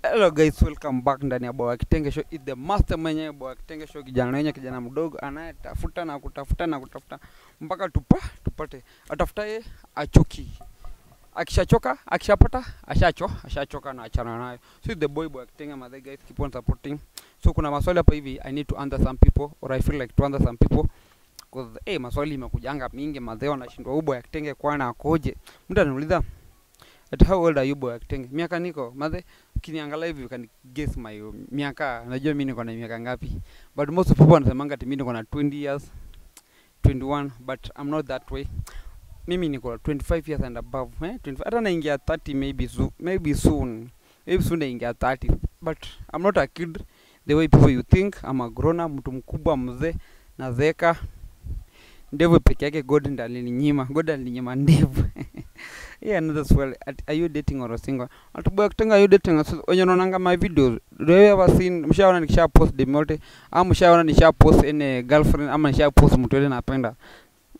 Hello guys, welcome back ndani ya Boya Kitenge Show. It's the master mwenyewe Boya Kitenge Show, kijana mdogo anayetafuta na kutafuta mpaka tupate. Atafutaye achoki. Akishachoka, akishapata, ashachoka na achana nayo. So the Boya Kitenge, my guys, keep on supporting. So kuna maswali hapa hivi I need to answer some people, or I feel like to answer some people because maswali imekujanga mingi madheo nashindwa Boya Kitenge kwana akoje. Mtu ananiuliza at how old are you Boya Kitenge? Miaka niko madhe ukiniangalia hivi you can guess my miaka. Najua mimi niko na miaka ngapi, but most of people wanasemanga ati mimi niko na 20 years 21, but I'm not that way. Mimi niko 25 years and above, 25 hata naingia 30 maybe soon naingia 30, but I'm not a kid the way people you think. I'm a grown up, mtu mkubwa mzee na zeka ndevu peke yake. God alininyima ndevu. Yeah, another swell. Are you dating or single? Boya Kitenge, are you dating? When you nonanga my videos, do you ever seen mshaona nikisha post demote ama mshaona nisha post any girlfriend ama nisha post mtu yule napenda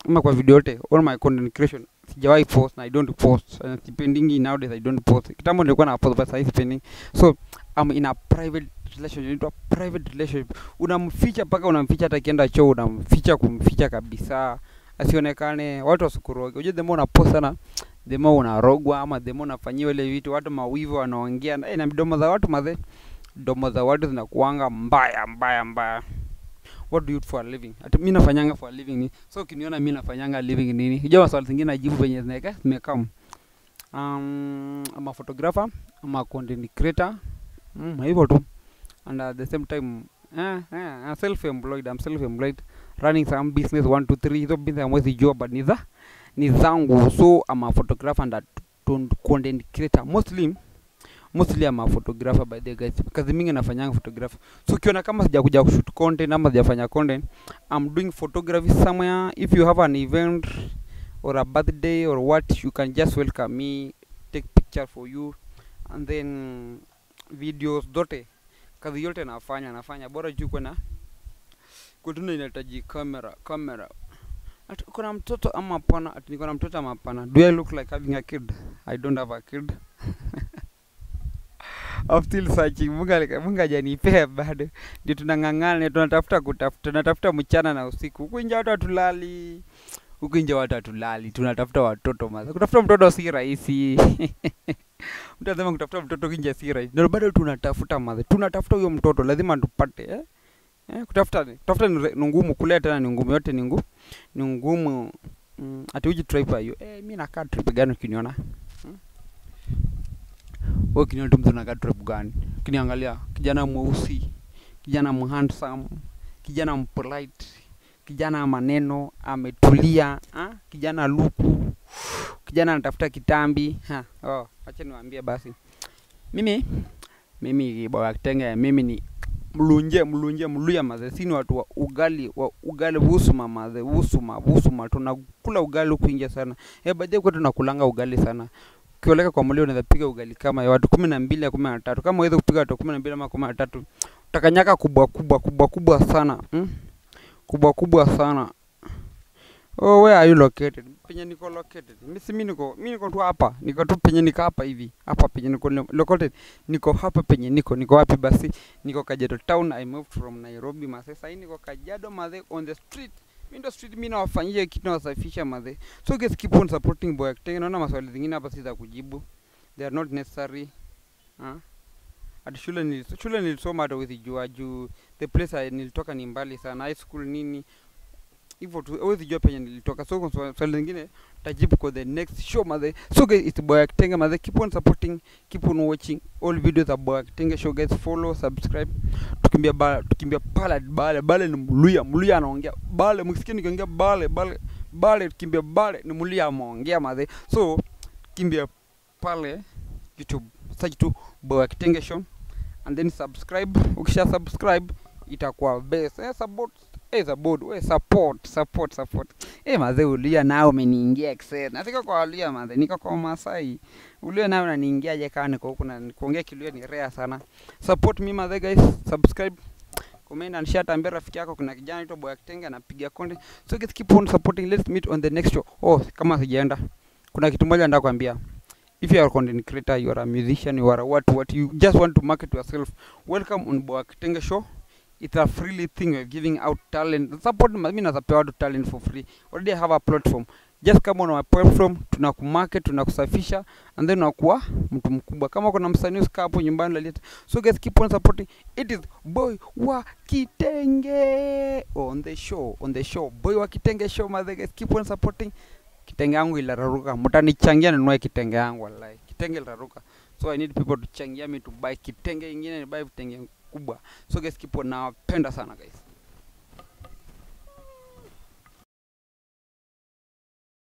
ama kwa video yote all my content creation sijawahi post na I don't post. Depending nowadays I don't post. Kitambo nilikuwa na post but sasa depending. So I'm in a private relationship. Unamficha paka unamficha hata kienda choo kumficha kabisa asionekane watu wasikuroge. Unajua the more una post sana the more unarogwa ama the more unafanyiwa ile vitu watu mawivu wanaongea na midomo za watu domo za watu zinakuanga mbaya. What do you do for a living? Ati mimi nafanyanga for a living ni. So ukiniona mimi nafanyanga living nini? Hiyo maswali zingine najibu venye zinaweka zimekam. I'm a photographer, I'm a content creator. Hivyo tu. And at the same time I'm self-employed running some business 1 2 3. Hizo business amwezi jua but ni zangu. So I'm a photographer and a content creator. Mostly I'm a photographer by the guys. Kazi mingi nafanyanga photography. So ukiona kama sijakuja kushoot content ama sijafanya content, I'm doing photography somewhere. If you have an event or a birthday or what, you can just welcome me, take picture for you, and then videos zote. Kazi yote nafanya bora juu kuna kutuna inahitaji camera. Ati kuna mtoto ama hapana? Ati niko na mtoto ama hapana? Do I look like having a kid? I don't have a kid. I'm still searching. Mungu hajanipea bado. Ndio tunangangana, tunatafuta mchana na usiku. Huko nje watu hatulali. Tunatafuta watoto maza. Kutafuta mtoto si rahisi. Mtu anasema kutafuta mtoto nje si rahisi. Ndio bado tunatafuta maza. Tunatafuta huyo mtoto lazima tupate. Kutafuta ni ngumu, kuleta tena ni ngumu, yote ni ngumu. Ati uji tripe hiyo. Mimi nakaa tripe gani ukiniona? Wewe ukiniona mtu anakaa tripe gani? Ukiniangalia kijana mweusi, kijana handsome, kijana polite, kijana maneno, ametulia, kijana luku, kijana anatafuta kitambi. Acha niwaambie basi. Mimi Boya Kitenge, mimi ni mluya maze. Sini watu wa ugali vusuma maze, vusuma tunakula ugali kuingia sana. Baadaye kwa tunakulanga ugali sana. Ukioleka kwa mlio unaweza piga ugali kama ya watu 12 au 13. Kama uweze kupiga watu 12 ama 13, utakanyaka kubwa sana. Kubwa sana. Oh, where are you located? Penye niko located. Mimi niko tu hapa. Niko tu penye niko hapa hivi. Hapa penye niko located. Niko hapa penye niko wapi basi? Niko Kajiado town. I moved from Nairobi maze. Sasa niko Kajiado maze on the street. Mimi nawafanyia kitu na wasafisha maze. So guys, keep on supporting Boya Kitenge. Naona maswali zingine hapa si za kujibu. They are not necessary. At shule nilisoma hata with juu the place nilitoka ni mbali sana. High school nini. Hivyo tu always jua penye nilitoka. So kwa swali zingine tajibu kwa the next show maze. So guys, it's Boya Kitenge maze. Keep on supporting, keep on watching all videos of Boya Kitenge Show guys. Follow, subscribe. Tukimbia bale ni mluya anaongea. Bale mkisikia nikiongea bale tukimbia bale ni mluya anaongea maze. So kimbia pale YouTube, search tu Boya Kitenge Show and then subscribe. Ukisha subscribe itakuwa best. Support. Maze ulia nao umeniingia excel. Nataka kwa ulia maze, niko kwa Masai. Ulia nao unaniingia je kana niko huko na kuongea Kiluya ni rare sana. Support me maze guys, subscribe, comment and share. Tambia rafiki yako kuna kijana anaitwa Boya Kitenge anapiga content. So guys, keep on supporting. Let's meet on the next show. Kama sijaenda, kuna kitu moja nataka kuambia. If you are a content creator, you are a musician, you are a what you just want to market yourself, welcome on Boa Kitenge Show. It's a freely thing. We're giving out talent. Support me as a pair to talent for free. Already have a platform. Just come on our platform, tunakumarket, tunakusafisha, and then unakuwa mtu mkubwa. Kama kuna msanii usika hapo nyumbani laleta. So guys, keep on supporting. It is Boy wa Kitenge on the show. Boy wa Kitenge show, mother guys, keep on supporting. Kitenge yangu ilararuka. Mutanichangia ninunue kitenge yangu wallahi. Kitenge ilararuka. So I need people to changia me to buy kitenge ingine, buy kitenge kubwa. So guys, keep on, nawapenda sana guys.